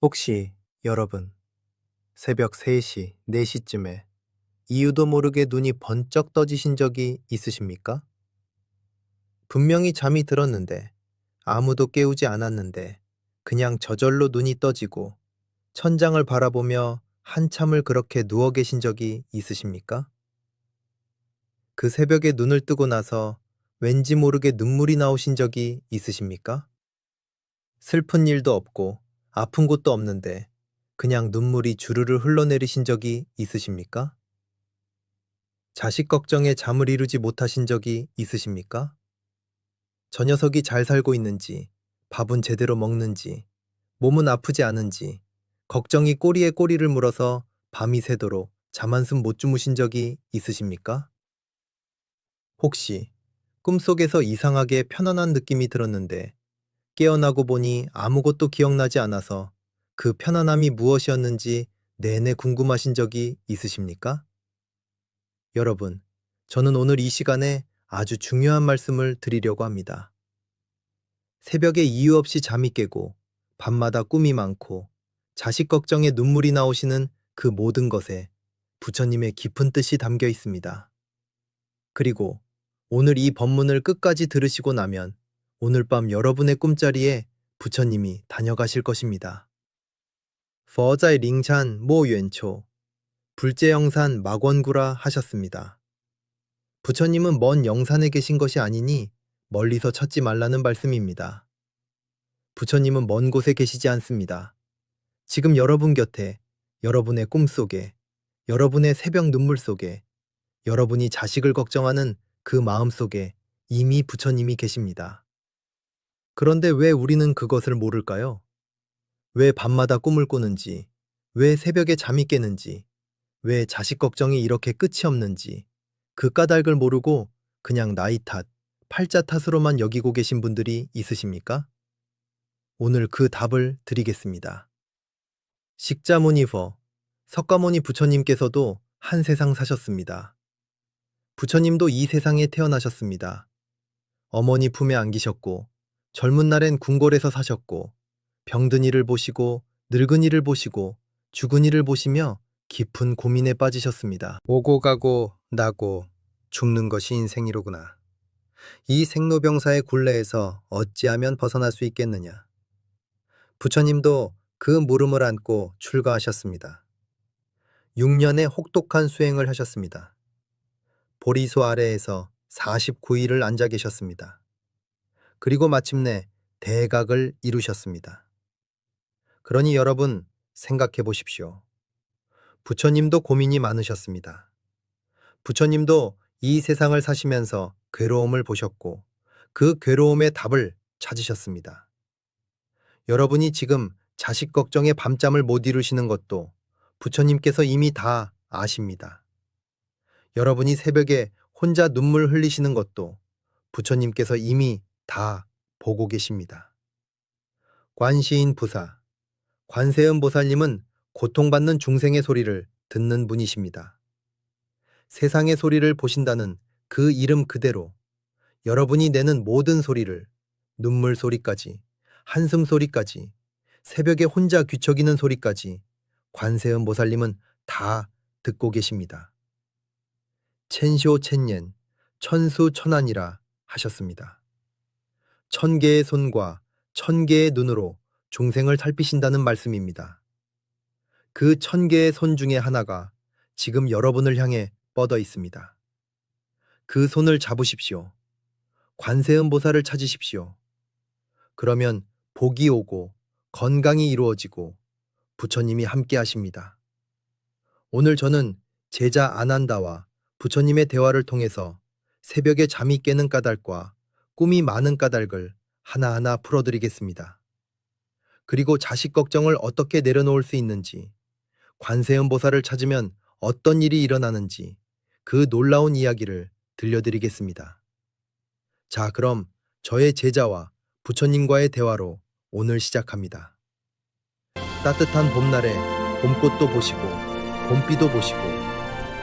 혹시 여러분 새벽 3시, 4시쯤에 이유도 모르게 눈이 번쩍 떠지신 적이 있으십니까? 분명히 잠이 들었는데 아무도 깨우지 않았는데 그냥 저절로 눈이 떠지고 천장을 바라보며 한참을 그렇게 누워 계신 적이 있으십니까? 그 새벽에 눈을 뜨고 나서 왠지 모르게 눈물이 나오신 적이 있으십니까? 슬픈 일도 없고 아픈 곳도 없는데 그냥 눈물이 주르르 흘러내리신 적이 있으십니까? 자식 걱정에 잠을 이루지 못하신 적이 있으십니까? 저 녀석이 잘 살고 있는지, 밥은 제대로 먹는지, 몸은 아프지 않은지, 걱정이 꼬리에 꼬리를 물어서 밤이 새도록 잠 한숨 못 주무신 적이 있으십니까? 혹시 꿈속에서 이상하게 편안한 느낌이 들었는데 깨어나고 보니 아무것도 기억나지 않아서 그 편안함이 무엇이었는지 내내 궁금하신 적이 있으십니까? 여러분, 저는 오늘 이 시간에 아주 중요한 말씀을 드리려고 합니다. 새벽에 이유 없이 잠이 깨고 밤마다 꿈이 많고 자식 걱정에 눈물이 나오시는 그 모든 것에 부처님의 깊은 뜻이 담겨 있습니다. 그리고 오늘 이 법문을 끝까지 들으시고 나면 오늘 밤 여러분의 꿈자리에 부처님이 다녀가실 것입니다. 퍼자이 링찬 모 왼초 불제영산 막원구라 하셨습니다. 부처님은 먼 영산에 계신 것이 아니니 멀리서 찾지 말라는 말씀입니다. 부처님은 먼 곳에 계시지 않습니다. 지금 여러분 곁에, 여러분의 꿈속에, 여러분의 새벽 눈물 속에, 여러분이 자식을 걱정하는 그 마음 속에 이미 부처님이 계십니다. 그런데 왜 우리는 그것을 모를까요? 왜 밤마다 꿈을 꾸는지, 왜 새벽에 잠이 깨는지, 왜 자식 걱정이 이렇게 끝이 없는지, 그 까닭을 모르고 그냥 나이 탓, 팔자 탓으로만 여기고 계신 분들이 있으십니까? 오늘 그 답을 드리겠습니다. 식자무니퍼, 석가모니 부처님께서도 한 세상 사셨습니다. 부처님도 이 세상에 태어나셨습니다. 어머니 품에 안기셨고, 젊은 날엔 궁궐에서 사셨고, 병든 이를 보시고, 늙은 이를 보시고, 죽은 이를 보시며 깊은 고민에 빠지셨습니다. 오고 가고 나고 죽는 것이 인생이로구나. 이 생로병사의 굴레에서 어찌하면 벗어날 수 있겠느냐. 부처님도 그 물음을 안고 출가하셨습니다. 6년의 혹독한 수행을 하셨습니다. 보리수 아래에서 49일을 앉아 계셨습니다. 그리고 마침내 대각을 이루셨습니다. 그러니 여러분 생각해 보십시오. 부처님도 고민이 많으셨습니다. 부처님도 이 세상을 사시면서 괴로움을 보셨고 그 괴로움의 답을 찾으셨습니다. 여러분이 지금 자식 걱정에 밤잠을 못 이루시는 것도 부처님께서 이미 다 아십니다. 여러분이 새벽에 혼자 눈물 흘리시는 것도 부처님께서 이미 다 보고 계십니다. 관시인 부사, 관세음 보살님은 고통받는 중생의 소리를 듣는 분이십니다. 세상의 소리를 보신다는 그 이름 그대로 여러분이 내는 모든 소리를, 눈물 소리까지, 한숨 소리까지, 새벽에 혼자 뒤척이는 소리까지 관세음 보살님은 다 듣고 계십니다. 천쇼 천년, 천수천안이라 하셨습니다. 1000개의 손과 1000개의 눈으로 중생을 살피신다는 말씀입니다. 그 1000개의 손 중에 하나가 지금 여러분을 향해 뻗어 있습니다. 그 손을 잡으십시오. 관세음 보살을 찾으십시오. 그러면 복이 오고 건강이 이루어지고 부처님이 함께 하십니다. 오늘 저는 제자 아난다와 부처님의 대화를 통해서 새벽에 잠이 깨는 까닭과 꿈이 많은 까닭을 하나하나 풀어드리겠습니다. 그리고 자식 걱정을 어떻게 내려놓을 수 있는지, 관세음 보살을 찾으면 어떤 일이 일어나는지 그 놀라운 이야기를 들려드리겠습니다. 자, 그럼 저의 제자와 부처님과의 대화로 오늘 시작합니다. 따뜻한 봄날에 봄꽃도 보시고 봄비도 보시고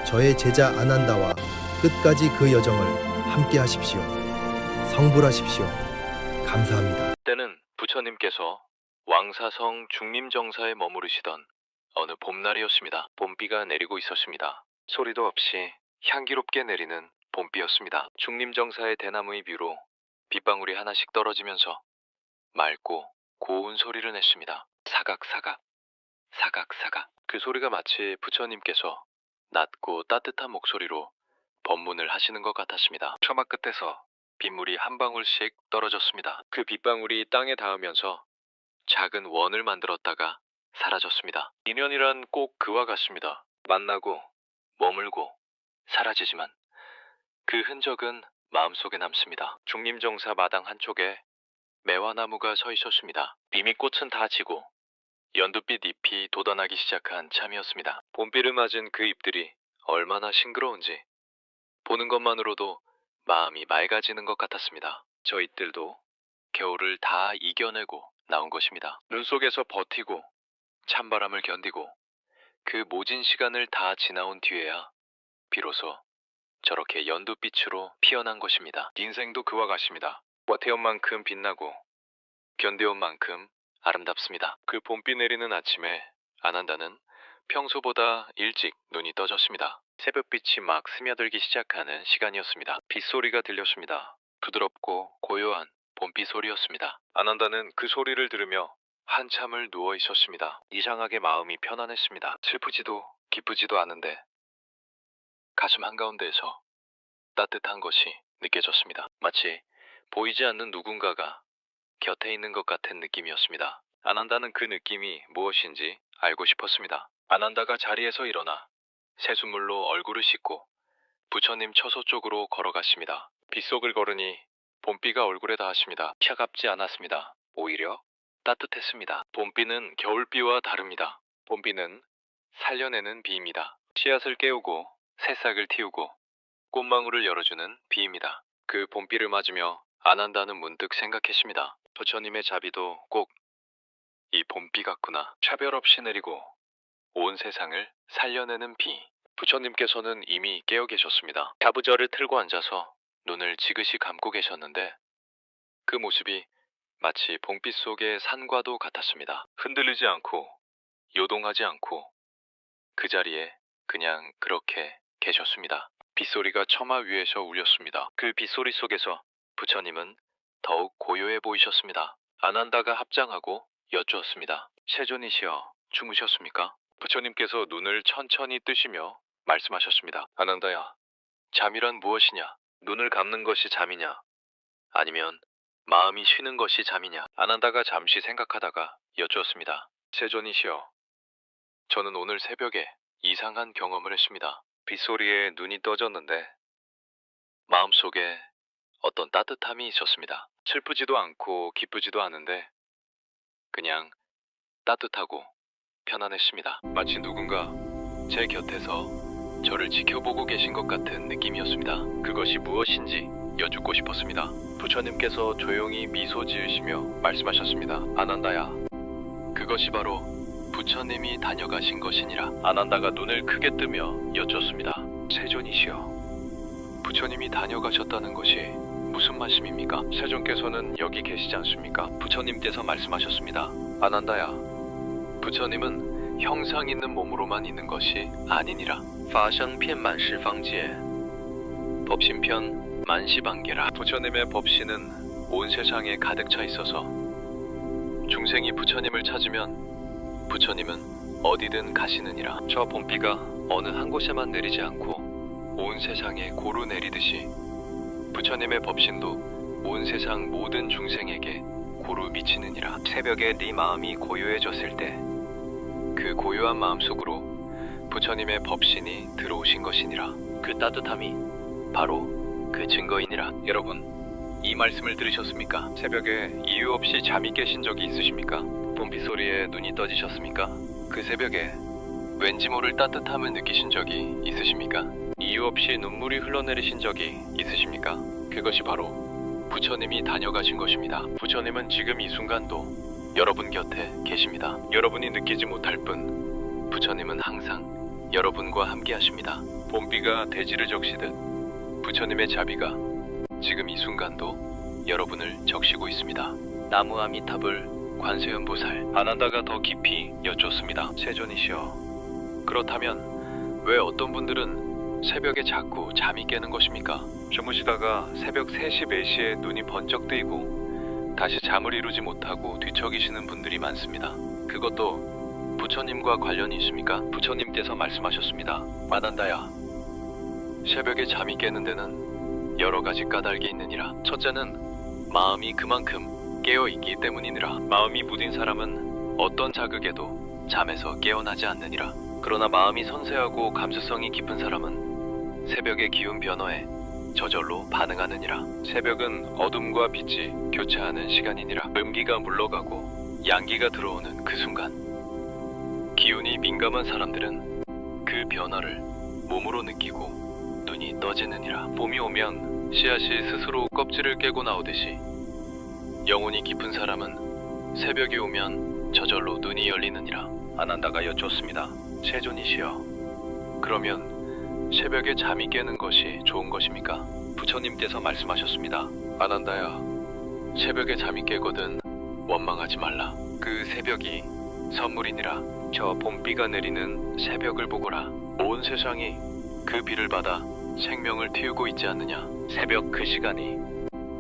저의 제자 아난다와 끝까지 그 여정을 함께 하십시오. 성불하십시오. 감사합니다. 때는 부처님께서 왕사성 중림정사에 머무르시던 어느 봄날이었습니다. 봄비가 내리고 있었습니다. 소리도 없이 향기롭게 내리는 봄비였습니다. 중림정사의 대나무잎 위로 빗방울이 하나씩 떨어지면서 맑고 고운 소리를 냈습니다. 사각사각, 사각사각. 그 소리가 마치 부처님께서 낮고 따뜻한 목소리로 법문을 하시는 것 같았습니다. 처마 끝에서 빗물이 한 방울씩 떨어졌습니다. 그 빗방울이 땅에 닿으면서 작은 원을 만들었다가 사라졌습니다. 인연이란 꼭 그와 같습니다. 만나고 머물고 사라지지만 그 흔적은 마음속에 남습니다. 중림정사 마당 한쪽에 매화나무가 서 있었습니다. 비미꽃은 다 지고 연두빛 잎이 돋아나기 시작한 참이었습니다. 봄비를 맞은 그 잎들이 얼마나 싱그러운지 보는 것만으로도 마음이 맑아지는 것 같았습니다. 저 잎들도 겨울을 다 이겨내고 나온 것입니다. 눈 속에서 버티고 찬바람을 견디고 그 모진 시간을 다 지나온 뒤에야 비로소 저렇게 연두빛으로 피어난 것입니다. 인생도 그와 같습니다. 버텨온 만큼 빛나고 견뎌온 만큼 아름답습니다. 그 봄비 내리는 아침에 아난다는 평소보다 일찍 눈이 떠졌습니다. 새벽빛이 막 스며들기 시작하는 시간이었습니다. 빗소리가 들렸습니다. 부드럽고 고요한 봄비 소리였습니다. 아난다는 그 소리를 들으며 한참을 누워 있었습니다. 이상하게 마음이 편안했습니다. 슬프지도 기쁘지도 않은데 가슴 한가운데에서 따뜻한 것이 느껴졌습니다. 마치 보이지 않는 누군가가 곁에 있는 것 같은 느낌이었습니다. 아난다는 그 느낌이 무엇인지 알고 싶었습니다. 아난다가 자리에서 일어나 새순물로 얼굴을 씻고 부처님 처소 쪽으로 걸어갔습니다. 빗속을 걸으니 봄비가 얼굴에 닿았습니다. 차갑지 않았습니다. 오히려 따뜻했습니다. 봄비는 겨울비와 다릅니다. 봄비는 살려내는 비입니다. 씨앗을 깨우고 새싹을 틔우고 꽃망울을 열어주는 비입니다. 그 봄비를 맞으며 아난다는 문득 생각했습니다. 부처님의 자비도 꼭 이 봄비 같구나. 차별 없이 내리고 온 세상을 살려내는 비. 부처님께서는 이미 깨어 계셨습니다. 자부절을 틀고 앉아서 눈을 지그시 감고 계셨는데 그 모습이 마치 봄빛 속의 산과도 같았습니다. 흔들리지 않고 요동하지 않고 그 자리에 그냥 그렇게 계셨습니다. 빗소리가 처마 위에서 울렸습니다. 그 빗소리 속에서 부처님은 더욱 고요해 보이셨습니다. 아난다가 합장하고 여쭈었습니다. 세존이시여, 주무셨습니까? 부처님께서 눈을 천천히 뜨시며 말씀하셨습니다. 아난다야, 잠이란 무엇이냐? 눈을 감는 것이 잠이냐? 아니면 마음이 쉬는 것이 잠이냐? 아난다가 잠시 생각하다가 여쭈었습니다. 세존이시여, 저는 오늘 새벽에 이상한 경험을 했습니다. 빗소리에 눈이 떠졌는데 마음속에 어떤 따뜻함이 있었습니다. 슬프지도 않고 기쁘지도 않은데 그냥 따뜻하고 편안했습니다. 마치 누군가 제 곁에서 저를 지켜보고 계신 것 같은 느낌이었습니다. 그것이 무엇인지 여쭙고 싶었습니다. 부처님께서 조용히 미소 지으시며 말씀하셨습니다. 아난다야, 그것이 바로 부처님이 다녀가신 것이니라. 아난다가 눈을 크게 뜨며 여쭙습니다. 세존이시여, 부처님이 다녀가셨다는 것이 무슨 말씀입니까? 세존께서는 여기 계시지 않습니까? 부처님께서 말씀하셨습니다. 아난다야, 부처님은 형상 있는 몸으로만 있는 것이 아니니라. 파생편 만시방지에 법신편 만시방계라. 부처님의 법신은 온 세상에 가득 차 있어서 중생이 부처님을 찾으면 부처님은 어디든 가시느니라. 저 봄비가 어느 한 곳에만 내리지 않고 온 세상에 고루 내리듯이 부처님의 법신도 온 세상 모든 중생에게 고루 미치느니라. 새벽에 네 마음이 고요해졌을 때 그 고요한 마음 속으로 부처님의 법신이 들어오신 것이니라. 그 따뜻함이 바로 그 증거이니라. 여러분, 이 말씀을 들으셨습니까? 새벽에 이유 없이 잠이 깨신 적이 있으십니까? 봄비 소리에 눈이 떠지셨습니까? 그 새벽에 왠지 모를 따뜻함을 느끼신 적이 있으십니까? 이유 없이 눈물이 흘러내리신 적이 있으십니까? 그것이 바로 부처님이 다녀가신 것입니다. 부처님은 지금 이 순간도 여러분 곁에 계십니다. 여러분이 느끼지 못할 뿐 부처님은 항상 여러분과 함께 하십니다. 봄비가 대지를 적시듯 부처님의 자비가 지금 이 순간도 여러분을 적시고 있습니다. 나무 아미탑을 관세음보살 아난다가 더 깊이 여쭙습니다. 세존이시여, 그렇다면 왜 어떤 분들은 새벽에 자꾸 잠이 깨는 것입니까? 주무시다가 새벽 3시, 4시에 눈이 번쩍 뜨이고 다시 잠을 이루지 못하고 뒤척이시는 분들이 많습니다. 그것도 부처님과 관련이 있습니까? 부처님께서 말씀하셨습니다. 아난다야, 새벽에 잠이 깨는 데는 여러 가지 까닭이 있느니라. 첫째는 마음이 그만큼 깨어있기 때문이니라. 마음이 무딘 사람은 어떤 자극에도 잠에서 깨어나지 않느니라. 그러나 마음이 선세하고 감수성이 깊은 사람은 새벽의 기운 변화에 저절로 반응하느니라. 새벽은 어둠과 빛이 교차하는 시간이니라. 음기가 물러가고 양기가 들어오는 그 순간, 기운이 민감한 사람들은 그 변화를 몸으로 느끼고 눈이 떠지느니라. 봄이 오면 씨앗이 스스로 껍질을 깨고 나오듯이 영혼이 깊은 사람은 새벽이 오면 저절로 눈이 열리느니라. 아난다가 여쭙습니다. 세존이시여, 그러면 새벽에 잠이 깨는 것이 좋은 것입니까? 부처님께서 말씀하셨습니다. 아난다야, 새벽에 잠이 깨거든 원망하지 말라. 그 새벽이 선물이니라. 저 봄비가 내리는 새벽을 보거라. 온 세상이 그 비를 받아 생명을 틔우고 있지 않느냐. 새벽 그 시간이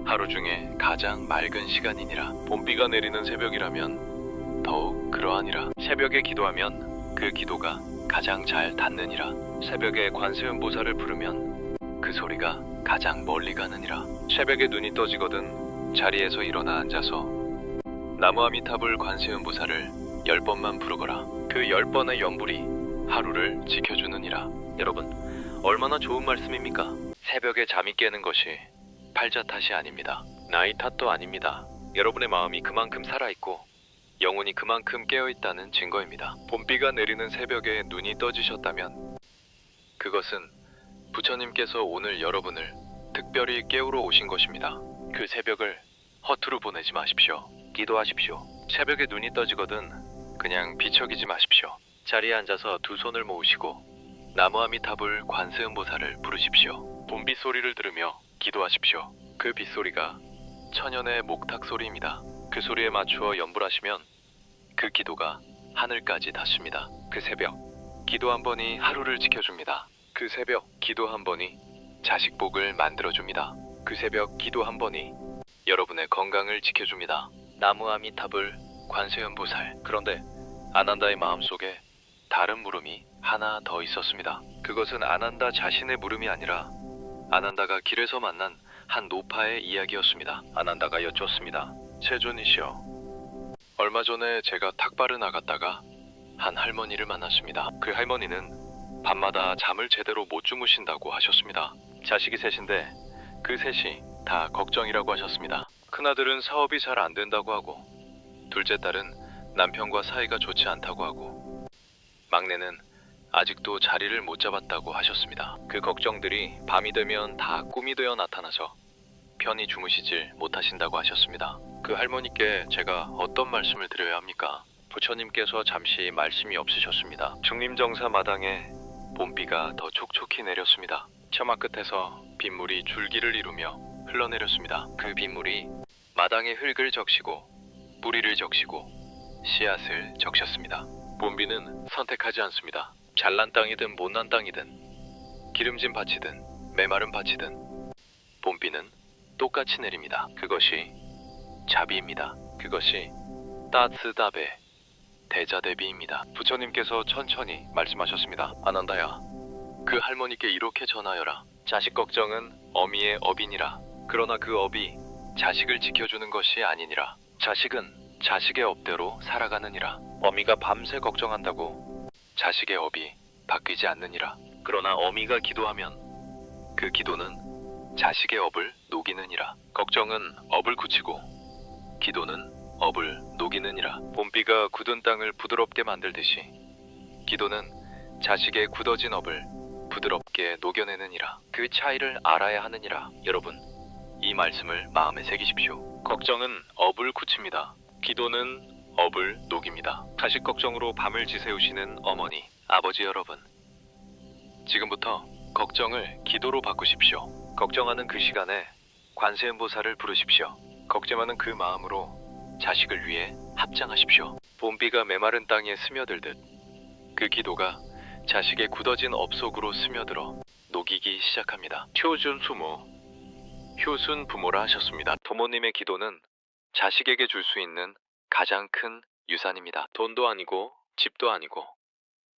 하루 중에 가장 맑은 시간이니라. 봄비가 내리는 새벽이라면 더욱 그러하니라. 새벽에 기도하면 그 기도가 가장 잘 닿느니라. 새벽에 관세음보살을 부르면 그 소리가 가장 멀리 가느니라. 새벽에 눈이 떠지거든 자리에서 일어나 앉아서 나무아미타불 관세음보살을 10번만 부르거라. 그 10번의 연불이 하루를 지켜주느니라. 여러분, 얼마나 좋은 말씀입니까? 새벽에 잠이 깨는 것이 팔자 탓이 아닙니다. 나이 탓도 아닙니다. 여러분의 마음이 그만큼 살아있고 영혼이 그만큼 깨어있다는 증거입니다. 봄비가 내리는 새벽에 눈이 떠지셨다면 그것은 부처님께서 오늘 여러분을 특별히 깨우러 오신 것입니다. 그 새벽을 허투루 보내지 마십시오. 기도하십시오. 새벽에 눈이 떠지거든 그냥 비척이지 마십시오. 자리에 앉아서 두 손을 모으시고 나무아미타불 관세음보살을 부르십시오. 봄비 소리를 들으며 기도하십시오. 그 빗소리가 천연의 목탁 소리입니다. 그 소리에 맞추어 연불하시면 그 기도가 하늘까지 닿습니다. 그 새벽 기도 한 번이 하루를 지켜줍니다. 그 새벽 기도 한 번이 자식 복을 만들어줍니다. 그 새벽 기도 한 번이 여러분의 건강을 지켜줍니다. 나무아미타불 관세음보살. 그런데 아난다의 마음속에 다른 물음이 하나 더 있었습니다. 그것은 아난다 자신의 물음이 아니라 아난다가 길에서 만난 한 노파의 이야기였습니다. 아난다가 여쭈었습니다. 세존이시여, 얼마 전에 제가 탁발을 나갔다가 한 할머니를 만났습니다. 그 할머니는 밤마다 잠을 제대로 못 주무신다고 하셨습니다. 자식이 셋인데 그 셋이 다 걱정이라고 하셨습니다. 큰아들은 사업이 잘 안 된다고 하고, 둘째 딸은 남편과 사이가 좋지 않다고 하고, 막내는 아직도 자리를 못 잡았다고 하셨습니다. 그 걱정들이 밤이 되면 다 꿈이 되어 나타나서 편히 주무시질 못하신다고 하셨습니다. 그 할머니께 제가 어떤 말씀을 드려야 합니까? 부처님께서 잠시 말씀이 없으셨습니다. 중림정사 마당에 봄비가 더 촉촉히 내렸습니다. 처마 끝에서 빗물이 줄기를 이루며 흘러내렸습니다. 그 빗물이 마당의 흙을 적시고 뿌리를 적시고 씨앗을 적셨습니다. 봄비는 선택하지 않습니다. 잘난 땅이든 못난 땅이든 기름진 밭이든 메마른 밭이든 봄비는 똑같이 내립니다. 그것이 자비입니다. 그것이 따스다베 대자대비입니다. 부처님께서 천천히 말씀하셨습니다. 아난다야, 그 할머니께 이렇게 전하여라. 자식 걱정은 어미의 업이니라. 그러나 그 업이 자식을 지켜주는 것이 아니니라. 자식은 자식의 업대로 살아가느니라. 어미가 밤새 걱정한다고 자식의 업이 바뀌지 않느니라. 그러나 어미가 기도하면 그 기도는 자식의 업을 녹이느니라. 걱정은 업을 굳히고 기도는 업을 녹이느니라. 봄비가 굳은 땅을 부드럽게 만들듯이 기도는 자식의 굳어진 업을 부드럽게 녹여내느니라. 그 차이를 알아야 하느니라. 여러분, 이 말씀을 마음에 새기십시오. 걱정은 업을 굳힙니다. 기도는 업을 녹입니다. 자식 걱정으로 밤을 지새우시는 어머니, 아버지 여러분, 지금부터 걱정을 기도로 바꾸십시오. 걱정하는 그 시간에 관세음보살을 부르십시오. 걱정하는 그 마음으로 자식을 위해 합장하십시오. 봄비가 메마른 땅에 스며들듯 그 기도가 자식의 굳어진 업 속으로 스며들어 녹이기 시작합니다. 효준 부모, 효순 부모라 하셨습니다. 부모님의 기도는 자식에게 줄 수 있는 가장 큰 유산입니다. 돈도 아니고 집도 아니고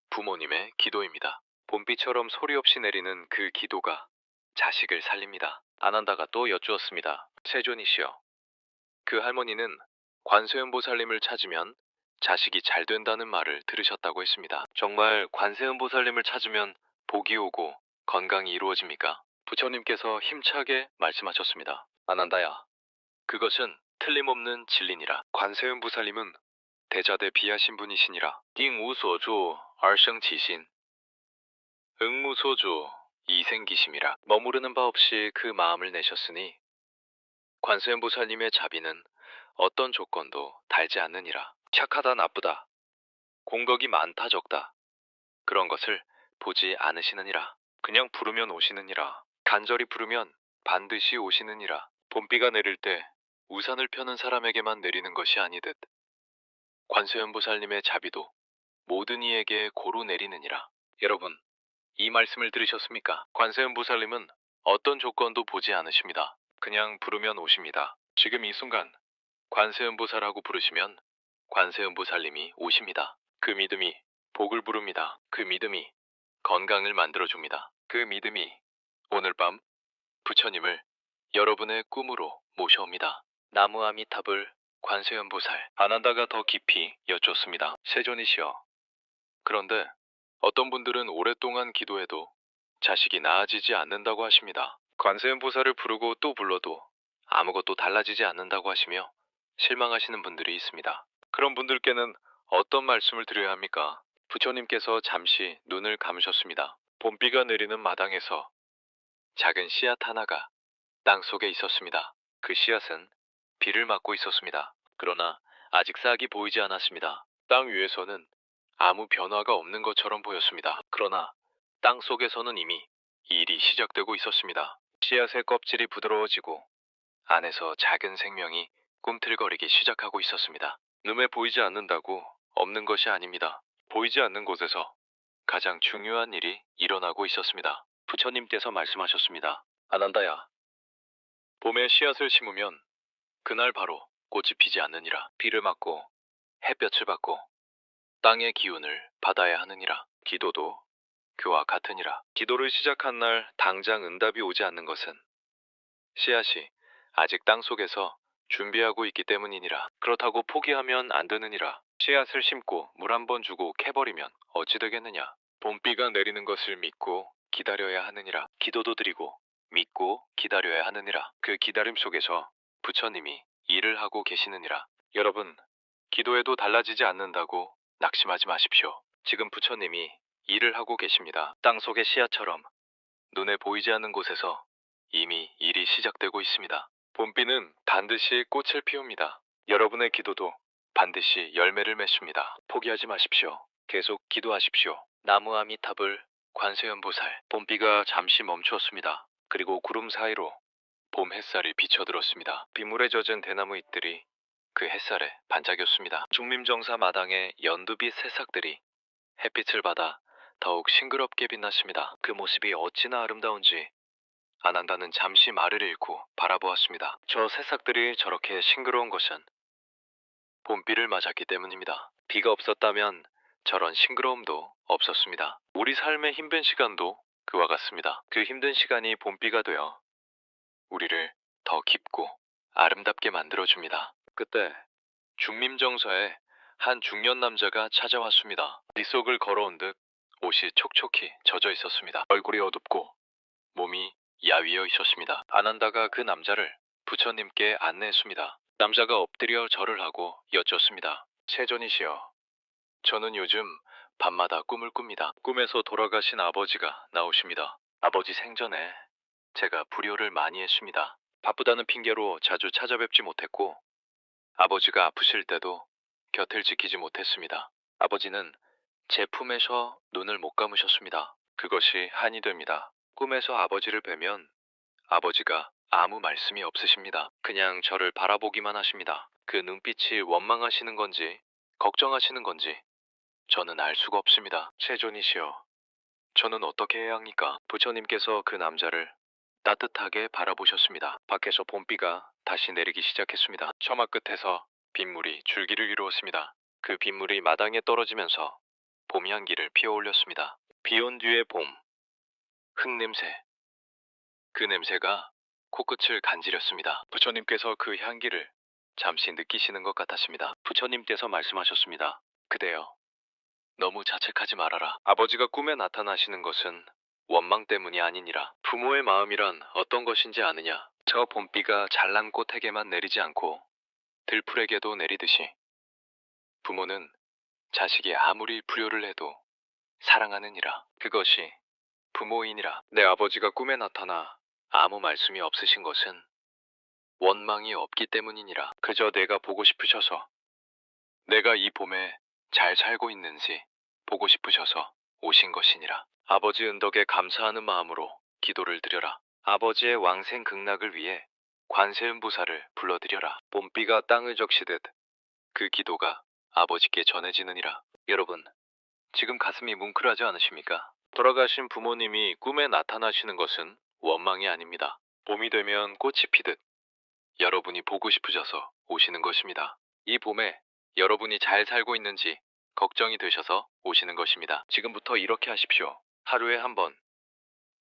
부모님의 기도입니다. 봄비처럼 소리 없이 내리는 그 기도가 자식을 살립니다. 안한다가 또 여쭈었습니다. 세존이시여, 그 할머니는 관세음보살님을 찾으면 자식이 잘 된다는 말을 들으셨다고 했습니다. 정말 관세음보살님을 찾으면 복이 오고 건강이 이루어집니까? 부처님께서 힘차게 말씀하셨습니다. 안한다야, 그것은 틀림없는 진리니라. 관세음보살님은 대자대 비하신 분이시니라. 띵우소조 얼성지신, 응무소조 이생기심이라. 머무르는 바 없이 그 마음을 내셨으니 관세음보살님의 자비는 어떤 조건도 달지 않느니라. 착하다 나쁘다, 공덕이 많다 적다, 그런 것을 보지 않으시느니라. 그냥 부르면 오시느니라. 간절히 부르면 반드시 오시느니라. 봄비가 내릴 때 우산을 펴는 사람에게만 내리는 것이 아니듯 관세음보살님의 자비도 모든 이에게 고루 내리느니라. 여러분, 이 말씀을 들으셨습니까? 관세음보살님은 어떤 조건도 보지 않으십니다. 그냥 부르면 오십니다. 지금 이 순간 관세음보살하고 부르시면 관세음보살님이 오십니다. 그 믿음이 복을 부릅니다. 그 믿음이 건강을 만들어줍니다. 그 믿음이 오늘 밤 부처님을 여러분의 꿈으로 모셔옵니다. 나무 아미탑을 관세음보살. 안한다가 더 깊이 여쭙습니다. 세존이시여, 그런데 어떤 분들은 오랫동안 기도해도 자식이 나아지지 않는다고 하십니다. 관세음보살을 부르고 또 불러도 아무것도 달라지지 않는다고 하시며 실망하시는 분들이 있습니다. 그런 분들께는 어떤 말씀을 드려야 합니까? 부처님께서 잠시 눈을 감으셨습니다. 봄비가 내리는 마당에서 작은 씨앗 하나가 땅 속에 있었습니다. 그 씨앗은 비를 맞고 있었습니다. 그러나 아직 싹이 보이지 않았습니다. 땅 위에서는 아무 변화가 없는 것처럼 보였습니다. 그러나 땅 속에서는 이미 일이 시작되고 있었습니다. 씨앗의 껍질이 부드러워지고 안에서 작은 생명이 꿈틀거리기 시작하고 있었습니다. 눈에 보이지 않는다고 없는 것이 아닙니다. 보이지 않는 곳에서 가장 중요한 일이 일어나고 있었습니다. 부처님께서 말씀하셨습니다. 안한다야, 봄에 씨앗을 심으면 그날 바로 꽃이 피지 않느니라. 비를 맞고 햇볕을 받고 땅의 기운을 받아야 하느니라. 기도도 그와 같으니라. 기도를 시작한 날 당장 응답이 오지 않는 것은 씨앗이 아직 땅 속에서 준비하고 있기 때문이니라. 그렇다고 포기하면 안 되느니라. 씨앗을 심고 물 한 번 주고 캐버리면 어찌 되겠느냐. 봄비가 내리는 것을 믿고 기다려야 하느니라. 기도도 드리고 믿고 기다려야 하느니라. 그 기다림 속에서 부처님이 일을 하고 계시느니라. 여러분, 기도해도 달라지지 않는다고 낙심하지 마십시오. 지금 부처님이 일을 하고 계십니다. 땅 속의 씨앗처럼 눈에 보이지 않는 곳에서 이미 일이 시작되고 있습니다. 봄비는 반드시 꽃을 피웁니다. 여러분의 기도도 반드시 열매를 맺습니다. 포기하지 마십시오. 계속 기도하십시오. 나무 아미탑을 관세음보살. 봄비가 잠시 멈추었습니다. 그리고 구름 사이로 봄 햇살이 비쳐들었습니다. 빗물에 젖은 대나무 잎들이 그 햇살에 반짝였습니다. 중림정사 마당의 연두빛 새싹들이 햇빛을 받아 더욱 싱그럽게 빛났습니다. 그 모습이 어찌나 아름다운지 안한다는 잠시 말을 잃고 바라보았습니다. 저 새싹들이 저렇게 싱그러운 것은 봄비를 맞았기 때문입니다. 비가 없었다면 저런 싱그러움도 없었습니다. 우리 삶의 힘든 시간도 그와 같습니다. 그 힘든 시간이 봄비가 되어 우리를 더 깊고 아름답게 만들어줍니다. 그때 중림정서에 한 중년 남자가 찾아왔습니다. 뒷속을 걸어온 듯 옷이 촉촉히 젖어 있었습니다. 얼굴이 어둡고 몸이 야위어 있었습니다. 안한다가 그 남자를 부처님께 안내했습니다. 남자가 엎드려 절을 하고 여쭙습니다. 세존이시여, 저는 요즘 밤마다 꿈을 꿉니다. 꿈에서 돌아가신 아버지가 나오십니다. 아버지 생전에 제가 불효를 많이 했습니다. 바쁘다는 핑계로 자주 찾아뵙지 못했고 아버지가 아프실 때도 곁을 지키지 못했습니다. 아버지는 제 품에서 눈을 못 감으셨습니다. 그것이 한이 됩니다. 꿈에서 아버지를 뵈면 아버지가 아무 말씀이 없으십니다. 그냥 저를 바라보기만 하십니다. 그 눈빛이 원망하시는 건지 걱정하시는 건지 저는 알 수가 없습니다. 세존이시여, 저는 어떻게 해야 합니까? 부처님께서 그 남자를 따뜻하게 바라보셨습니다. 밖에서 봄비가 다시 내리기 시작했습니다. 처마 끝에서 빗물이 줄기를 이루었습니다. 그 빗물이 마당에 떨어지면서 봄 향기를 피어올렸습니다. 비온 뒤의 봄, 흙냄새. 그 냄새가 코끝을 간지렸습니다. 부처님께서 그 향기를 잠시 느끼시는 것 같았습니다. 부처님께서 말씀하셨습니다. 그대여, 너무 자책하지 말아라. 아버지가 꿈에 나타나시는 것은 원망 때문이 아니니라. 부모의 마음이란 어떤 것인지 아느냐? 저 봄비가 잘난 꽃에게만 내리지 않고 들풀에게도 내리듯이 부모는 자식이 아무리 불효를 해도 사랑하느니라. 그것이 부모이니라. 내 아버지가 꿈에 나타나 아무 말씀이 없으신 것은 원망이 없기 때문이니라. 그저 내가 보고 싶으셔서, 내가 이 봄에 잘 살고 있는지 보고 싶으셔서 오신 것이니라. 아버지 은덕에 감사하는 마음으로 기도를 드려라. 아버지의 왕생 극락을 위해 관세음보살을 불러드려라. 봄비가 땅을 적시듯 그 기도가 아버지께 전해지느니라. 여러분, 지금 가슴이 뭉클하지 않으십니까? 돌아가신 부모님이 꿈에 나타나시는 것은 원망이 아닙니다. 봄이 되면 꽃이 피듯 여러분이 보고 싶으셔서 오시는 것입니다. 이 봄에 여러분이 잘 살고 있는지 걱정이 되셔서 오시는 것입니다. 지금부터 이렇게 하십시오. 하루에 한 번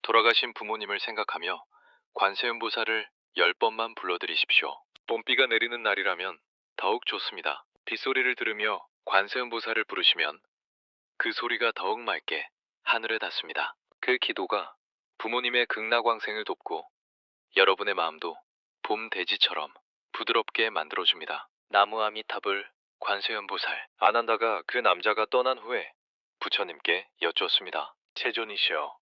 돌아가신 부모님을 생각하며 관세음보살을 10번만 불러드리십시오. 봄비가 내리는 날이라면 더욱 좋습니다. 빗소리를 들으며 관세음보살을 부르시면 그 소리가 더욱 맑게 하늘에 닿습니다. 그 기도가 부모님의 극락왕생을 돕고 여러분의 마음도 봄 대지처럼 부드럽게 만들어줍니다. 나무 아미탑을 관세음보살. 아난다가 그 남자가 떠난 후에 부처님께 여쭈었습니다. 세존이시여,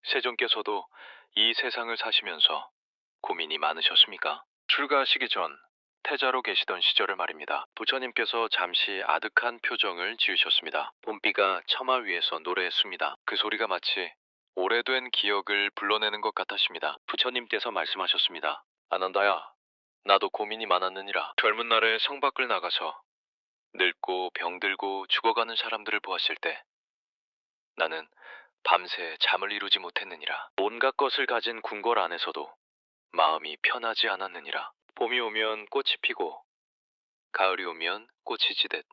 세존께서도 이 세상을 사시면서 고민이 많으셨습니까? 출가하시기 전 태자로 계시던 시절을 말입니다. 부처님께서 잠시 아득한 표정을 지으셨습니다. 봄비가 처마 위에서 노래했습니다. 그 소리가 마치 오래된 기억을 불러내는 것 같았습니다. 부처님께서 말씀하셨습니다. 아난다야, 나도 고민이 많았느니라. 젊은 날에 성 밖을 나가서 늙고 병들고 죽어가는 사람들을 보았을 때 나는 밤새 잠을 이루지 못했느니라. 온갖 것을 가진 궁궐 안에서도 마음이 편하지 않았느니라. 봄이 오면 꽃이 피고 가을이 오면 꽃이 지듯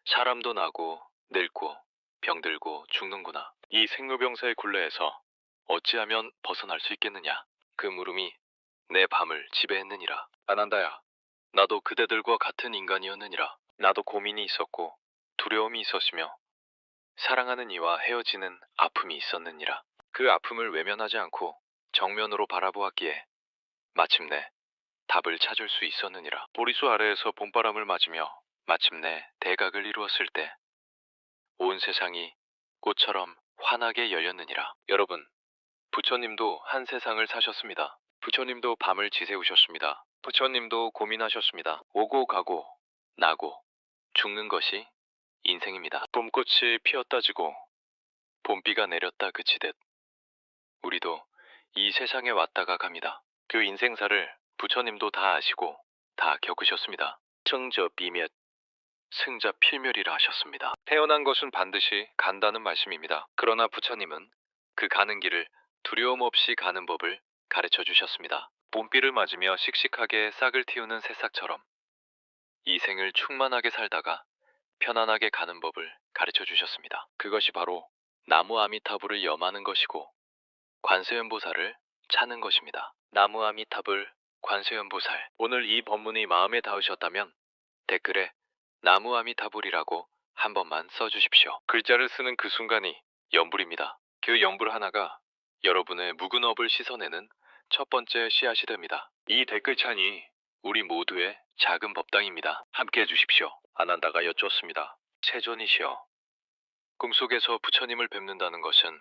사람도 나고 늙고 병들고 죽는구나. 이 생로병사의 굴레에서 어찌하면 벗어날 수 있겠느냐. 그 물음이 내 밤을 지배했느니라. 아난다야, 나도 그대들과 같은 인간이었느니라. 나도 고민이 있었고 두려움이 있었으며 사랑하는 이와 헤어지는 아픔이 있었느니라. 그 아픔을 외면하지 않고 정면으로 바라보았기에 마침내 답을 찾을 수 있었느니라. 보리수 아래에서 봄바람을 맞으며 마침내 대각을 이루었을 때 온 세상이 꽃처럼 환하게 열렸느니라. 여러분, 부처님도 한 세상을 사셨습니다. 부처님도 밤을 지새우셨습니다. 부처님도 고민하셨습니다. 오고 가고 나고 죽는 것이 인생입니다. 봄꽃이 피었다 지고 봄비가 내렸다 그치듯 우리도 이 세상에 왔다가 갑니다. 그 인생사를 부처님도 다 아시고 다 겪으셨습니다. 청저 비滅, 승자 필멸이라 하셨습니다. 태어난 것은 반드시 간다는 말씀입니다. 그러나 부처님은 그 가는 길을 두려움 없이 가는 법을 가르쳐 주셨습니다. 봄비를 맞으며 씩씩하게 싹을 틔우는 새싹처럼 이 생을 충만하게 살다가 편안하게 가는 법을 가르쳐 주셨습니다. 그것이 바로 나무 아미타불을 염하는 것이고 관세음보살을 찾는 것입니다. 나무 아미타불 관세음보살. 오늘 이 법문이 마음에 닿으셨다면 댓글에 나무 아미타불이라고 한 번만 써주십시오. 글자를 쓰는 그 순간이 염불입니다. 그 염불 하나가 여러분의 묵은 업을 씻어내는 첫 번째 씨앗이 됩니다. 이 댓글창이 우리 모두의 작은 법당입니다. 함께 해주십시오. 아난다가 여쭈었습니다. 세존이시여, 꿈속에서 부처님을 뵙는다는 것은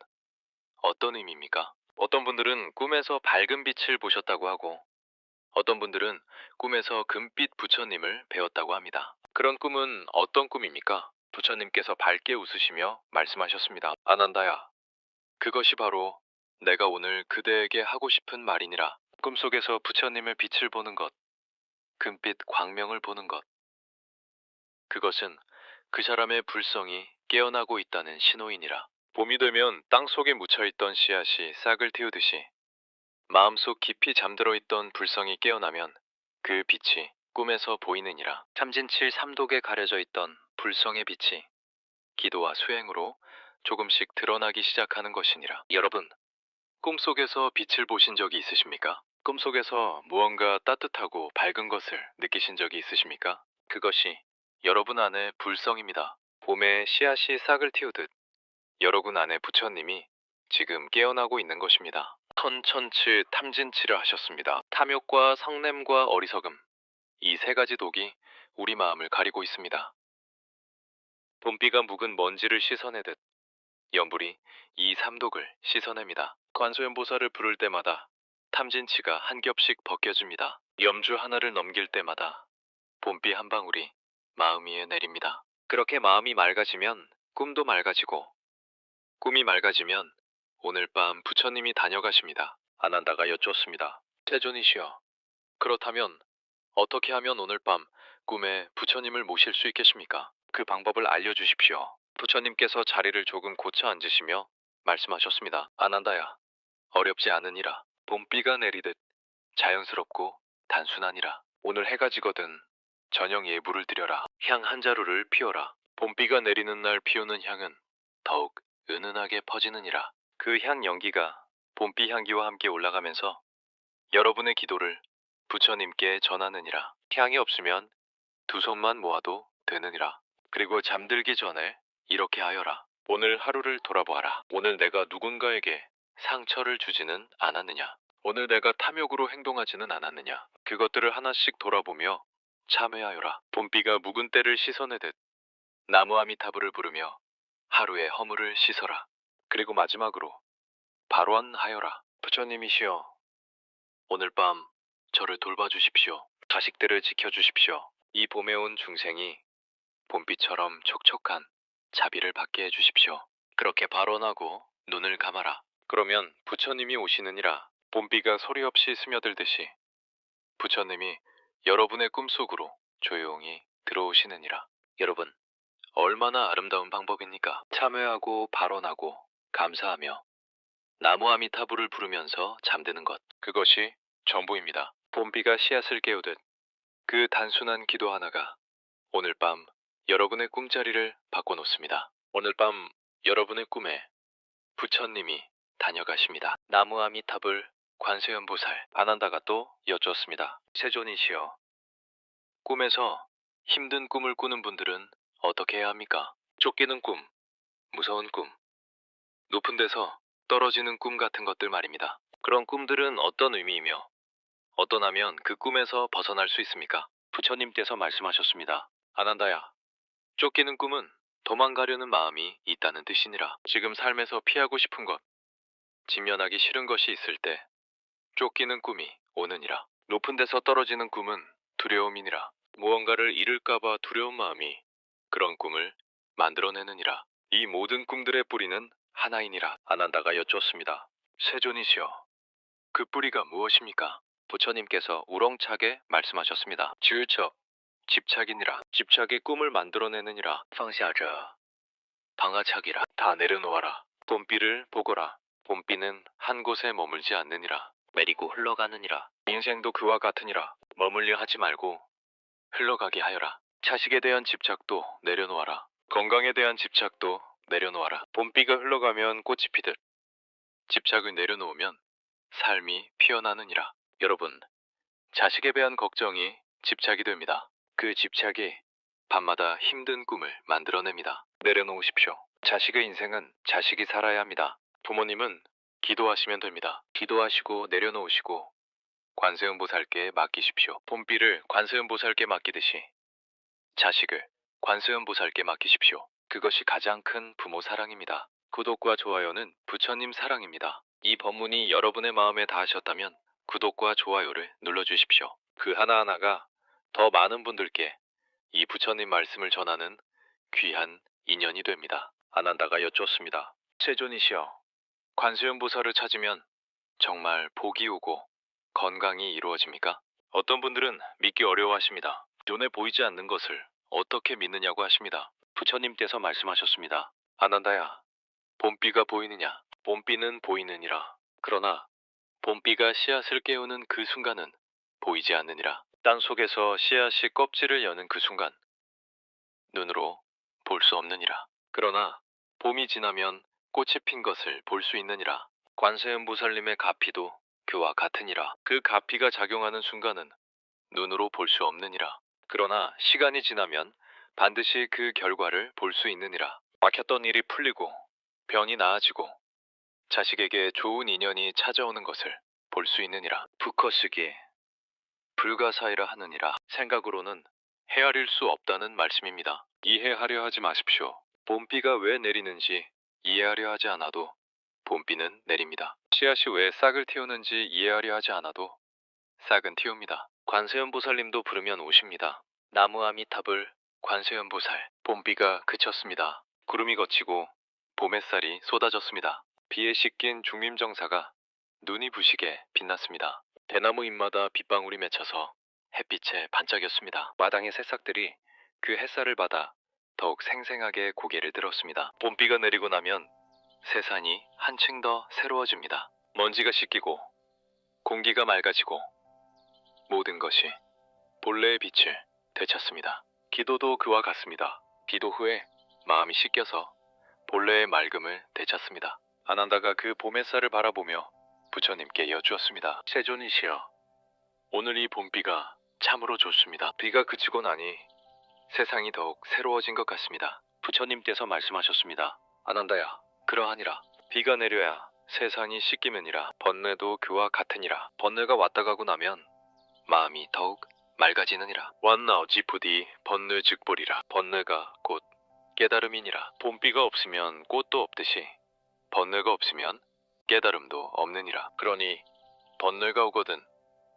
어떤 의미입니까? 어떤 분들은 꿈에서 밝은 빛을 보셨다고 하고 어떤 분들은 꿈에서 금빛 부처님을 배웠다고 합니다. 그런 꿈은 어떤 꿈입니까? 부처님께서 밝게 웃으시며 말씀하셨습니다. 아난다야, 그것이 바로 내가 오늘 그대에게 하고 싶은 말이니라. 꿈속에서 부처님의 빛을 보는 것, 금빛 광명을 보는 것. 그것은 그 사람의 불성이 깨어나고 있다는 신호이니라. 봄이 되면 땅 속에 묻혀있던 씨앗이 싹을 틔우듯이 마음속 깊이 잠들어 있던 불성이 깨어나면 그 빛이 꿈에서 보이느니라. 참진칠 삼독에 가려져 있던 불성의 빛이 기도와 수행으로 조금씩 드러나기 시작하는 것이니라. 여러분, 꿈속에서 빛을 보신 적이 있으십니까? 꿈속에서 무언가 따뜻하고 밝은 것을 느끼신 적이 있으십니까? 그것이 여러분 안의 불성입니다. 봄에 씨앗이 싹을 틔우듯 여러분 안의 부처님이 지금 깨어나고 있는 것입니다. 선천치 탐진치를 하셨습니다. 탐욕과 성냄과 어리석음, 이 세 가지 독이 우리 마음을 가리고 있습니다. 봄비가 묵은 먼지를 씻어내듯 염불이 이 삼독을 씻어냅니다. 관소연보살을 부를 때마다 탐진치가 한 겹씩 벗겨집니다. 염주 하나를 넘길 때마다 봄비 한 방울이 마음 위에 내립니다. 그렇게 마음이 맑아지면 꿈도 맑아지고, 꿈이 맑아지면 오늘 밤 부처님이 다녀가십니다. 아난다가 여쭈었습니다. 태존이시여, 그렇다면 어떻게 하면 오늘 밤 꿈에 부처님을 모실 수 있겠습니까? 그 방법을 알려주십시오. 부처님께서 자리를 조금 고쳐 앉으시며 말씀하셨습니다. 아난다야, 어렵지 않으니라. 봄비가 내리듯 자연스럽고 단순하니라. 오늘 해가 지거든 저녁 예불을 드려라. 향 한 자루를 피워라. 봄비가 내리는 날 피우는 향은 더욱 은은하게 퍼지느니라. 그 향 연기가 봄비 향기와 함께 올라가면서 여러분의 기도를 부처님께 전하느니라. 향이 없으면 두 손만 모아도 되느니라. 그리고 잠들기 전에 이렇게 하여라. 오늘 하루를 돌아보아라. 오늘 내가 누군가에게 상처를 주지는 않았느냐? 오늘 내가 탐욕으로 행동하지는 않았느냐? 그것들을 하나씩 돌아보며 참회하여라. 봄비가 묵은 때를 씻어내듯 나무 아미타불을 부르며 하루의 허물을 씻어라. 그리고 마지막으로 발원하여라. 부처님이시여, 오늘 밤 저를 돌봐주십시오. 자식들을 지켜주십시오. 이 봄에 온 중생이 봄비처럼 촉촉한 자비를 받게 해주십시오. 그렇게 발언하고 눈을 감아라. 그러면 부처님이 오시느니라. 봄비가 소리 없이 스며들듯이 부처님이 여러분의 꿈속으로 조용히 들어오시느니라. 여러분, 얼마나 아름다운 방법입니까? 참회하고 발언하고 감사하며 나무 아미타불을 부르면서 잠드는 것. 그것이 전부입니다. 봄비가 씨앗을 깨우듯 그 단순한 기도 하나가 오늘 밤 여러분의 꿈자리를 바꿔놓습니다. 오늘 밤 여러분의 꿈에 부처님이 다녀가십니다. 나무 아미타불 관세음보살 아난다가 또 여쭈었습니다. 세존이시여, 꿈에서 힘든 꿈을 꾸는 분들은 어떻게 해야 합니까? 쫓기는 꿈, 무서운 꿈, 높은 데서 떨어지는 꿈 같은 것들 말입니다. 그런 꿈들은 어떤 의미이며 어떠하면 그 꿈에서 벗어날 수 있습니까? 부처님께서 말씀하셨습니다. 아난다야, 쫓기는 꿈은 도망가려는 마음이 있다는 뜻이니라. 지금 삶에서 피하고 싶은 것, 직면하기 싫은 것이 있을 때 쫓기는 꿈이 오느니라. 높은 데서 떨어지는 꿈은 두려움이니라. 무언가를 잃을까봐 두려운 마음이 그런 꿈을 만들어내느니라. 이 모든 꿈들의 뿌리는 하나이니라. 아난다가 여쭈었습니다. 세존이시여, 그 뿌리가 무엇입니까? 부처님께서 우렁차게 말씀하셨습니다. 지을처 집착이니라. 집착이 꿈을 만들어내느니라. 방샤저 방아착이라. 다 내려놓아라. 봄비를 보거라. 봄비는 한 곳에 머물지 않느니라. 내리고 흘러가느니라. 인생도 그와 같으니라. 머물려 하지 말고 흘러가게 하여라. 자식에 대한 집착도 내려놓아라. 건강에 대한 집착도 내려놓아라. 봄비가 흘러가면 꽃이 피듯 집착을 내려놓으면 삶이 피어나느니라. 여러분, 자식에 대한 걱정이 집착이 됩니다. 그 집착이 밤마다 힘든 꿈을 만들어냅니다. 내려놓으십시오. 자식의 인생은 자식이 살아야 합니다. 부모님은 기도하시면 됩니다. 기도하시고 내려놓으시고 관세음보살께 맡기십시오. 봄비를 관세음보살께 맡기듯이 자식을 관세음보살께 맡기십시오. 그것이 가장 큰 부모 사랑입니다. 구독과 좋아요는 부처님 사랑입니다. 이 법문이 여러분의 마음에 닿으셨다면 구독과 좋아요를 눌러주십시오. 그 하나하나가 더 많은 분들께 이 부처님 말씀을 전하는 귀한 인연이 됩니다. 아난다가 여쭈었습니다. 세존이시여, 관세음보살을 찾으면 정말 복이 오고 건강이 이루어집니까? 어떤 분들은 믿기 어려워하십니다. 눈에 보이지 않는 것을 어떻게 믿느냐고 하십니다. 부처님께서 말씀하셨습니다. 아난다야, 봄비가 보이느냐? 봄비는 보이느니라. 그러나 봄비가 씨앗을 깨우는 그 순간은 보이지 않느니라. 땅 속에서 씨앗이 껍질을 여는 그 순간 눈으로 볼 수 없느니라. 그러나 봄이 지나면 꽃이 핀 것을 볼 수 있느니라. 관세음보살님의 가피도 그와 같으니라. 그 가피가 작용하는 순간은 눈으로 볼 수 없느니라. 그러나 시간이 지나면 반드시 그 결과를 볼 수 있느니라. 막혔던 일이 풀리고 병이 나아지고 자식에게 좋은 인연이 찾아오는 것을 볼 수 있느니라. 부커쓰기 불가사의라 하느니라. 생각으로는 헤아릴 수 없다는 말씀입니다. 이해하려 하지 마십시오. 봄비가 왜 내리는지 이해하려 하지 않아도 봄비는 내립니다. 씨앗이 왜 싹을 틔우는지 이해하려 하지 않아도 싹은 틔웁니다. 관세음보살님도 부르면 오십니다. 나무 아미탑을 관세음보살. 봄비가 그쳤습니다. 구름이 걷히고 봄 햇살이 쏟아졌습니다. 비에 씻긴 중림정사가 눈이 부시게 빛났습니다. 대나무 잎마다 빗방울이 맺혀서 햇빛에 반짝였습니다. 마당의 새싹들이 그 햇살을 받아 더욱 생생하게 고개를 들었습니다. 봄비가 내리고 나면 세상이 한층 더 새로워집니다. 먼지가 씻기고 공기가 맑아지고 모든 것이 본래의 빛을 되찾습니다. 기도도 그와 같습니다. 기도 후에 마음이 씻겨서 본래의 맑음을 되찾습니다. 아난다가 그 봄 햇살을 바라보며 부처님께 여쭈었습니다. 세존이시여, 오늘 이 봄비가 참으로 좋습니다. 비가 그치고 나니 세상이 더욱 새로워진 것 같습니다. 부처님께서 말씀하셨습니다. 아난다야, 그러하니라. 비가 내려야 세상이 씻기면이라. 번뇌도 그와 같으니라. 번뇌가 왔다 가고 나면 마음이 더욱 맑아지느니라. 완나오 지푸디 번뇌 즉보리라. 번뇌가 곧 깨달음이니라. 봄비가 없으면 꽃도 없듯이 번뇌가 없으면 깨달음도 없느니라. 그러니 번뇌가 오거든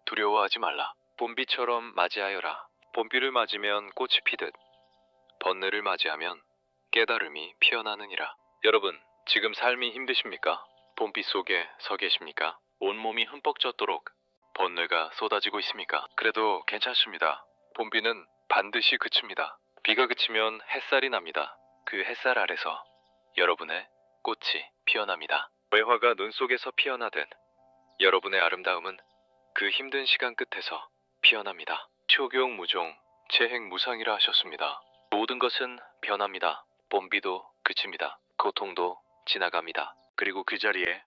두려워하지 말라. 봄비처럼 맞이하여라. 봄비를 맞으면 꽃이 피듯 번뇌를 맞이하면 깨달음이 피어나느니라. 여러분, 지금 삶이 힘드십니까? 봄비 속에 서 계십니까? 온몸이 흠뻑 젖도록 번뇌가 쏟아지고 있습니까? 그래도 괜찮습니다. 봄비는 반드시 그칩니다. 비가 그치면 햇살이 납니다. 그 햇살 아래서 여러분의 꽃이 피어납니다. 외화가 눈 속에서 피어나듯 여러분의 아름다움은 그 힘든 시간 끝에서 피어납니다. 초경 무종, 재행 무상이라 하셨습니다. 모든 것은 변합니다. 봄비도 그칩니다. 고통도 지나갑니다. 그리고 그 자리에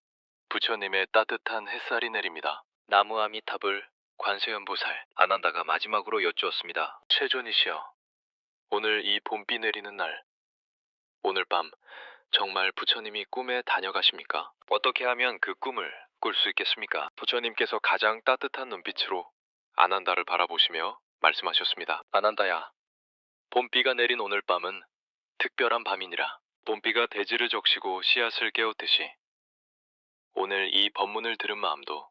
부처님의 따뜻한 햇살이 내립니다. 나무 아미탑을 관세음보살 아난다가 마지막으로 여쭈었습니다. 최존이시여, 오늘 이 봄비 내리는 날, 오늘 밤 정말 부처님이 꿈에 다녀가십니까? 어떻게 하면 그 꿈을 꿀 수 있겠습니까? 부처님께서 가장 따뜻한 눈빛으로 아난다를 바라보시며 말씀하셨습니다. 아난다야, 봄비가 내린 오늘 밤은 특별한 밤이니라. 봄비가 대지를 적시고 씨앗을 깨웠듯이 오늘 이 법문을 들은 마음도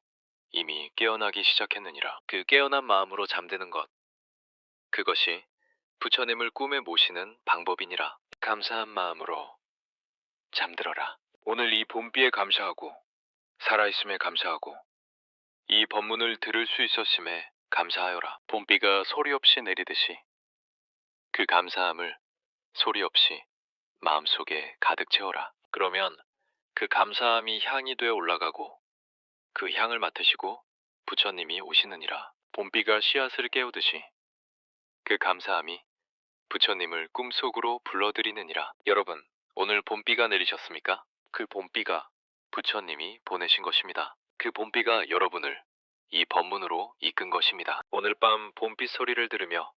이미 깨어나기 시작했느니라. 그 깨어난 마음으로 잠드는 것, 그것이 부처님을 꿈에 모시는 방법이니라. 감사한 마음으로 잠들어라. 오늘 이 봄비에 감사하고 살아있음에 감사하고 이 법문을 들을 수 있었음에 감사하여라. 봄비가 소리 없이 내리듯이 그 감사함을 소리 없이 마음속에 가득 채워라. 그러면 그 감사함이 향이 되어 올라가고 그 향을 맡으시고 부처님이 오시느니라. 봄비가 씨앗을 깨우듯이 그 감사함이 부처님을 꿈속으로 불러들이느니라. 여러분, 오늘 봄비가 내리셨습니까? 그 봄비가 부처님이 보내신 것입니다. 그 봄비가 여러분을 이 법문으로 이끈 것입니다. 오늘 밤 봄비 소리를 들으며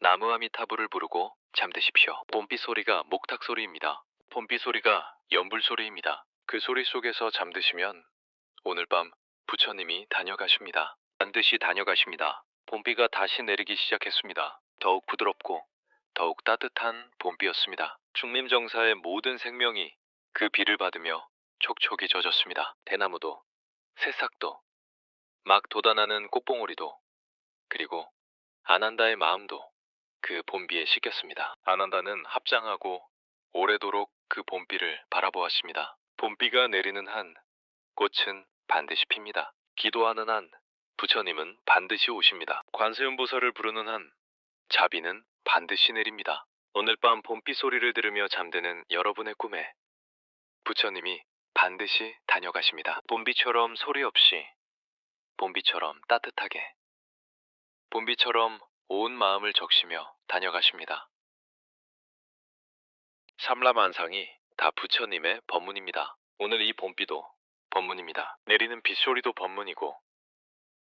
나무아미타불을 부르고 잠드십시오. 봄비 소리가 목탁 소리입니다. 봄비 소리가 연불 소리입니다. 그 소리 속에서 잠드시면 오늘 밤 부처님이 다녀가십니다. 반드시 다녀가십니다. 봄비가 다시 내리기 시작했습니다. 더욱 부드럽고 더욱 따뜻한 봄비였습니다. 중림정사의 모든 생명이 그 비를 받으며 촉촉이 젖었습니다. 대나무도, 새싹도, 막 돋아나는 꽃봉오리도, 그리고 아난다의 마음도 그 봄비에 씻겼습니다. 아난다는 합장하고 오래도록 그 봄비를 바라보았습니다. 봄비가 내리는 한 꽃은 반드시 핍니다. 기도하는 한 부처님은 반드시 오십니다. 관세음보살을 부르는 한 자비는 반드시 내립니다. 오늘 밤 봄비 소리를 들으며 잠드는 여러분의 꿈에 부처님이 반드시 다녀가십니다. 봄비처럼 소리 없이, 봄비처럼 따뜻하게, 봄비처럼 온 마음을 적시며 다녀가십니다. 삼라만상이 다 부처님의 법문입니다. 오늘 이 봄비도 법문입니다. 내리는 빗소리도 법문이고,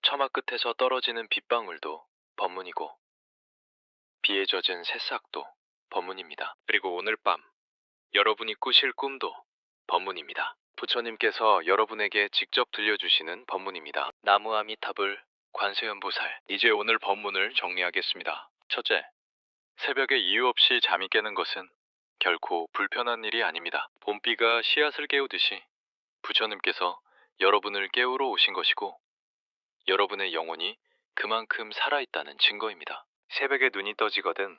처마 끝에서 떨어지는 빗방울도 법문이고, 비에 젖은 새싹도 법문입니다. 그리고 오늘 밤 여러분이 꾸실 꿈도 법문입니다. 부처님께서 여러분에게 직접 들려주시는 법문입니다. 나무 아미타불 관세음보살. 이제 오늘 법문을 정리하겠습니다. 첫째, 새벽에 이유 없이 잠이 깨는 것은 결코 불편한 일이 아닙니다. 봄비가 씨앗을 깨우듯이 부처님께서 여러분을 깨우러 오신 것이고, 여러분의 영혼이 그만큼 살아있다는 증거입니다. 새벽에 눈이 떠지거든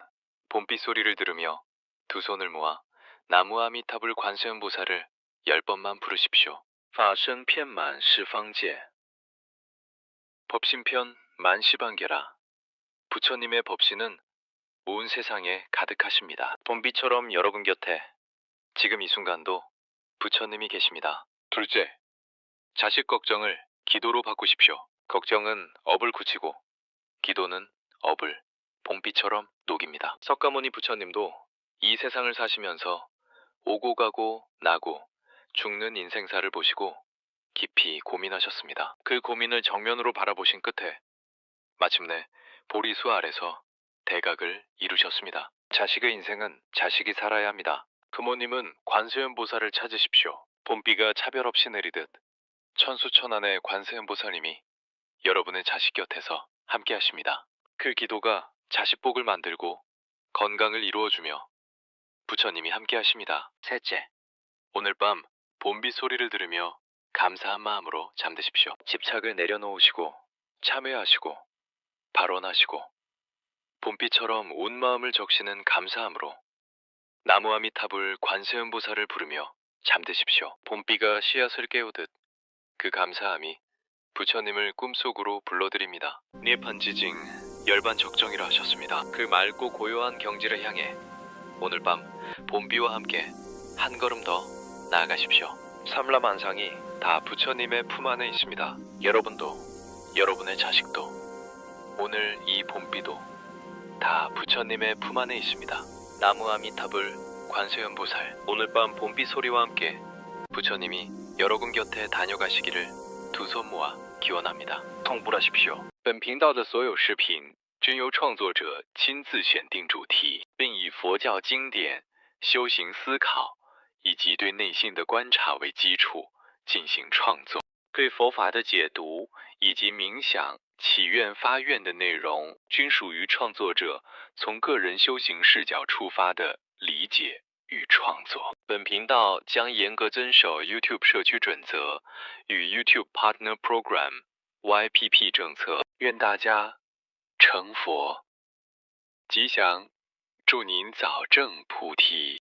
봄비 소리를 들으며 두 손을 모아 나무 아미타불 관세음보살을 10번만 부르십시오. 파생편만 시방제. 법신편 만시방계라. 부처님의 법신은 온 세상에 가득하십니다. 봄비처럼 여러분 곁에 지금 이 순간도 부처님이 계십니다. 둘째, 자식 걱정을 기도로 바꾸십시오. 걱정은 업을 굳히고, 기도는 업을 봄비처럼 녹입니다. 석가모니 부처님도 이 세상을 사시면서 오고 가고 나고 죽는 인생사를 보시고 깊이 고민하셨습니다. 그 고민을 정면으로 바라보신 끝에 마침내 보리수 아래서 대각을 이루셨습니다. 자식의 인생은 자식이 살아야 합니다. 부모님은 관세음보살을 찾으십시오. 봄비가 차별 없이 내리듯 천수천안의 관세음보살님이 여러분의 자식 곁에서 함께 하십니다. 그 기도가 자식복을 만들고 건강을 이루어주며 부처님이 함께 하십니다. 셋째, 오늘 밤 봄비 소리를 들으며 감사한 마음으로 잠드십시오. 집착을 내려놓으시고 참회하시고 발언하시고 봄비처럼 온 마음을 적시는 감사함으로 나무 아미타불 관세음보살을 부르며 잠드십시오. 봄비가 씨앗을 깨우듯 그 감사함이 부처님을 꿈속으로 불러드립니다.涅槃지징 열반적정이라 하셨습니다. 그 맑고 고요한 경지를 향해 오늘 밤 봄비와 함께 한 걸음 더 나아가십시오. 삼라만상이 다 부처님의 품 안에 있습니다. 여러분도 여러분의 자식도 오늘 이 봄비도 다 부처님의 품 안에 있습니다. 나무 아미타불 관세음보살. 오늘 밤 봄비 소리와 함께 부처님이 여러분 곁에 다녀가시기를 두 손 모아 기원합니다. 통불하십시오. 本频道的所有视频均由创作者亲自选定主题，并以佛教经典、修行思考以及对内心的观察为基础进行创作。对佛法的解读以及冥想、祈愿、发愿的内容，均属于创作者从个人修行视角出发的理解与创作。本频道将严格遵守 YouTube 社区准则与 YouTube Partner Program YPP 政策。愿大家成佛吉祥，祝您早证菩提。